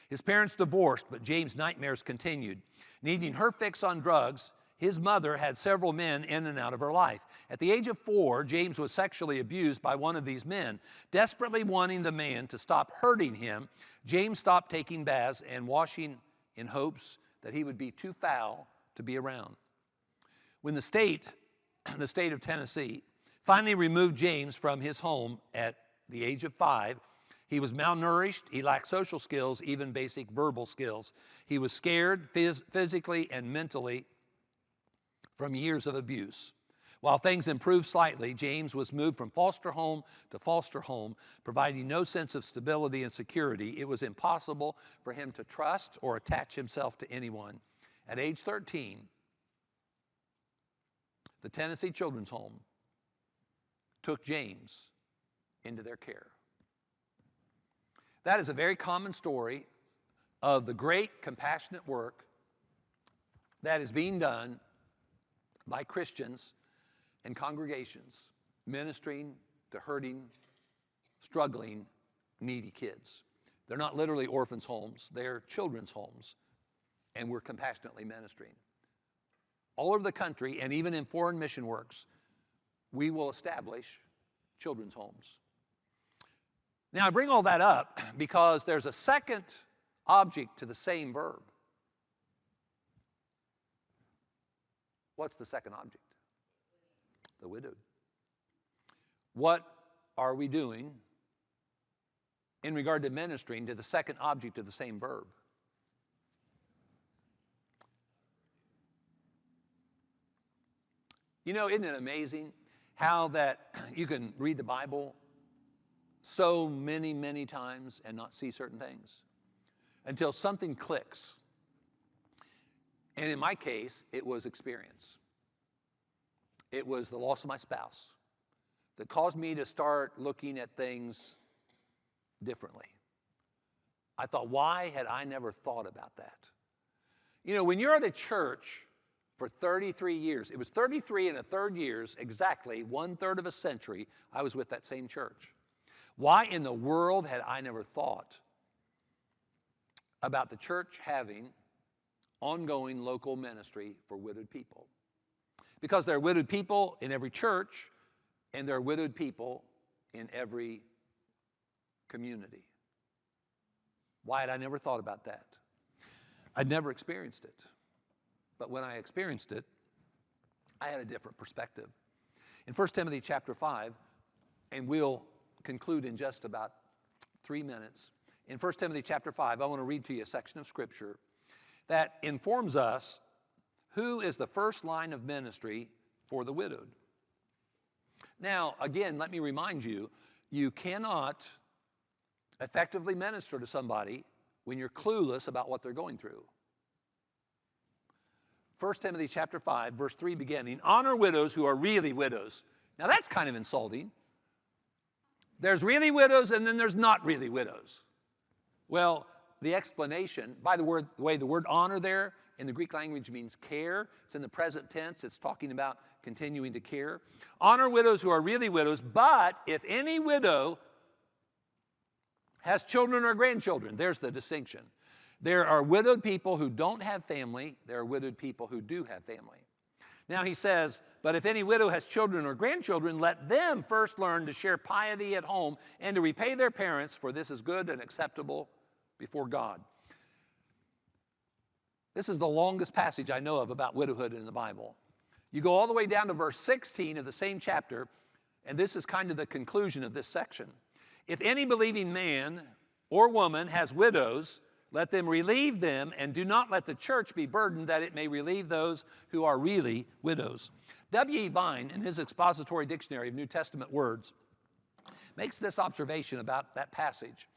His parents divorced, but James' nightmares continued. Needing her fix on drugs, his mother had several men in and out of her life. At the age of 4, James was sexually abused by one of these men. Desperately wanting the man to stop hurting him, James stopped taking baths and washing in hopes that he would be too foul to be around. When the state of Tennessee, finally removed James from his home at the age of 5, he was malnourished, he lacked social skills, even basic verbal skills. He was scared physically and mentally from years of abuse. While things improved slightly, James was moved from foster home to foster home, providing no sense of stability and security. It was impossible for him to trust or attach himself to anyone. At age 13, the Tennessee Children's Home took James into their care. That is a very common story of the great compassionate work that is being done by Christians and congregations ministering to hurting, struggling, needy kids. They're not literally orphans' homes, they're children's homes, and we're compassionately ministering. All over the country, and even in foreign mission works, we will establish children's homes. Now, I bring all that up because there's a second object to the same verb. What's the second object? The widowed. What are we doing in regard to ministering to the second object of the same verb? You know, isn't it amazing how that you can read the Bible so many, many times and not see certain things until something clicks. And in my case, it was experience. It was the loss of my spouse that caused me to start looking at things differently. I thought, why had I never thought about that? You know, when you're at a church for 33 years, it was 33 and a third years, exactly 1/3 of a century, I was with that same church. Why in the world had I never thought about the church having ongoing local ministry for widowed people? Because there are widowed people in every church, and there are widowed people in every community. Why had I never thought about that? I'd never experienced it. But when I experienced it, I had a different perspective. In 1 Timothy chapter 5, and we'll conclude in just about 3 minutes. In 1 Timothy chapter 5, I want to read to you a section of Scripture that informs us who is the first line of ministry for the widowed. Now, again, let me remind you, you cannot effectively minister to somebody when you're clueless about what they're going through. 1 Timothy chapter 5, verse 3 beginning, honor widows who are really widows. Now that's kind of insulting. There's really widows and then there's not really widows. Well, the explanation, by the way, the word honor there in the Greek language means care. It's in the present tense. It's talking about continuing to care. Honor widows who are really widows, but if any widow has children or grandchildren, there's the distinction. There are widowed people who don't have family. There are widowed people who do have family. Now he says, but if any widow has children or grandchildren, let them first learn to share piety at home and to repay their parents, for this is good and acceptable before God. This is the longest passage I know of about widowhood in the Bible. You go all the way down to verse 16 of the same chapter, and this is kind of the conclusion of this section. If any believing man or woman has widows, let them relieve them, and do not let the church be burdened, that it may relieve those who are really widows. W.E. Vine, in his expository dictionary of New Testament words, makes this observation about that passage.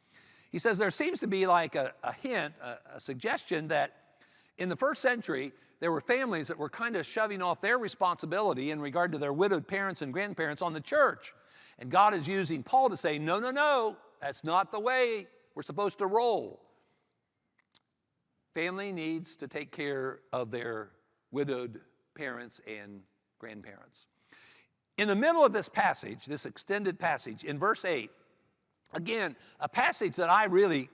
He says there seems to be like a hint, a suggestion that in the first century, there were families that were kind of shoving off their responsibility in regard to their widowed parents and grandparents on the church. And God is using Paul to say, no, no, no, that's not the way we're supposed to roll. Family needs to take care of their widowed parents and grandparents. In the middle of this passage, this extended passage, in verse 8, again, a passage that I really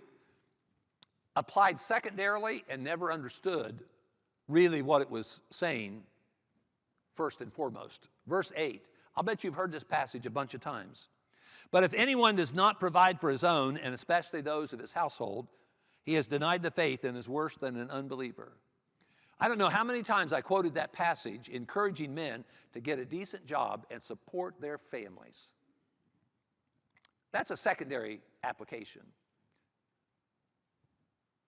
applied secondarily and never understood really what it was saying first and foremost. Verse 8, I'll bet you've heard this passage a bunch of times. But if anyone does not provide for his own, and especially those of his household, he has denied the faith and is worse than an unbeliever. I don't know how many times I quoted that passage encouraging men to get a decent job and support their families. That's a secondary application.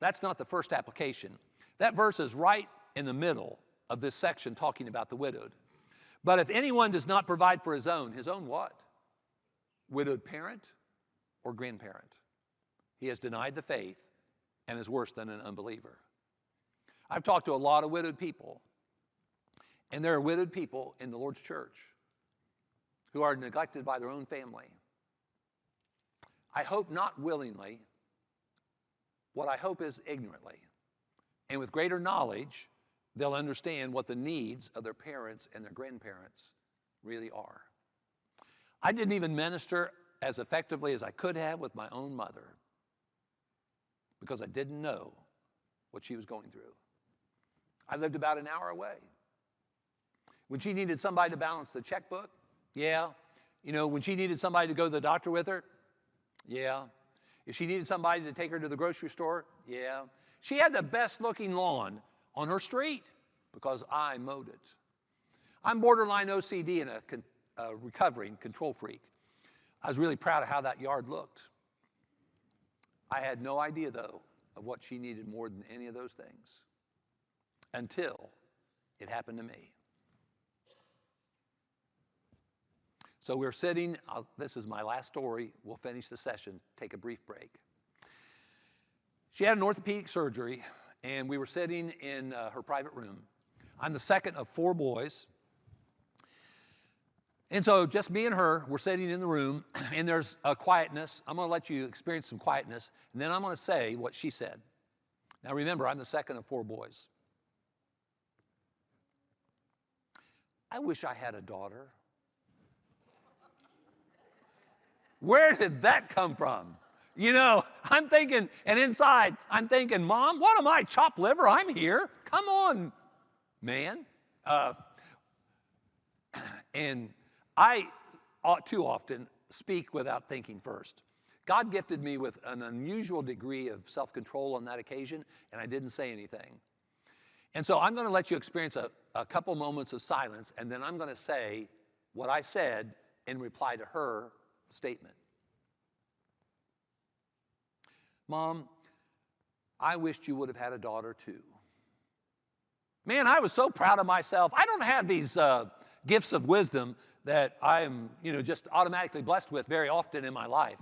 That's not the first application. That verse is right in the middle of this section talking about the widowed. But if anyone does not provide for his own what? Widowed parent or grandparent. He has denied the faith and is worse than an unbeliever. I've talked to a lot of widowed people, and there are widowed people in the Lord's church who are neglected by their own family. I hope not willingly. What I hope is ignorantly. And with greater knowledge, they'll understand what the needs of their parents and their grandparents really are. I didn't even minister as effectively as I could have with my own mother because I didn't know what she was going through. I lived about an hour away. When she needed somebody to balance the checkbook, yeah. You know, when she needed somebody to go to the doctor with her, yeah. If she needed somebody to take her to the grocery store, yeah. She had the best looking lawn on her street because I mowed it. I'm borderline OCD and a recovering control freak. I was really proud of how that yard looked. I had no idea, though, of what she needed more than any of those things until it happened to me. So we're sitting, this is my last story. We'll finish the session, take a brief break. She had an orthopedic surgery, and we were sitting in her private room. I'm the second of 4 boys. And so just me and her, we're sitting in the room, and there's a quietness. I'm going to let you experience some quietness, and then I'm going to say what she said. Now remember, I'm the second of 4 boys. I wish I had a daughter. Where did that come from? You know, I'm thinking, and inside, I'm thinking, Mom, what am I, chopped liver? I'm here. Come on, man. And I too often speak without thinking first. God gifted me with an unusual degree of self-control on that occasion, and I didn't say anything. And so I'm going to let you experience a couple moments of silence, and then I'm going to say what I said in reply to her statement. Mom, I wished you would have had a daughter too. Man, I was so proud of myself. I don't have these gifts of wisdom that I am, just automatically blessed with very often in my life.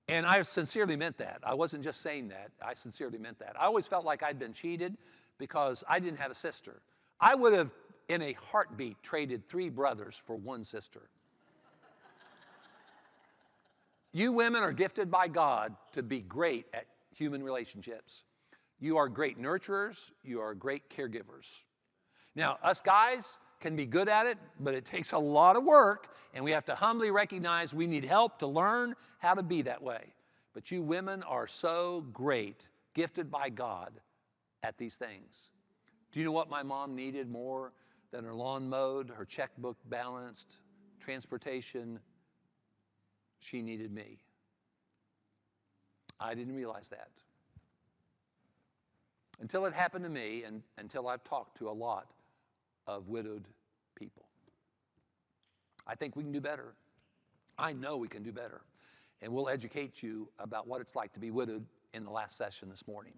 And I sincerely meant that. I wasn't just saying that. I sincerely meant that. I always felt like I'd been cheated because I didn't have a sister. I would have, in a heartbeat, traded 3 brothers for 1 sister. You women are gifted by God to be great at human relationships. You are great nurturers. You are great caregivers. Now, us guys can be good at it, but it takes a lot of work, and we have to humbly recognize we need help to learn how to be that way. But you women are so great, gifted by God at these things. Do you know what my mom needed more than her lawn mowed, her checkbook balanced, transportation? She needed me. I didn't realize that until it happened to me and until I've talked to a lot of widowed people. I think we can do better. I know we can do better. And we'll educate you about what it's like to be widowed in the last session this morning.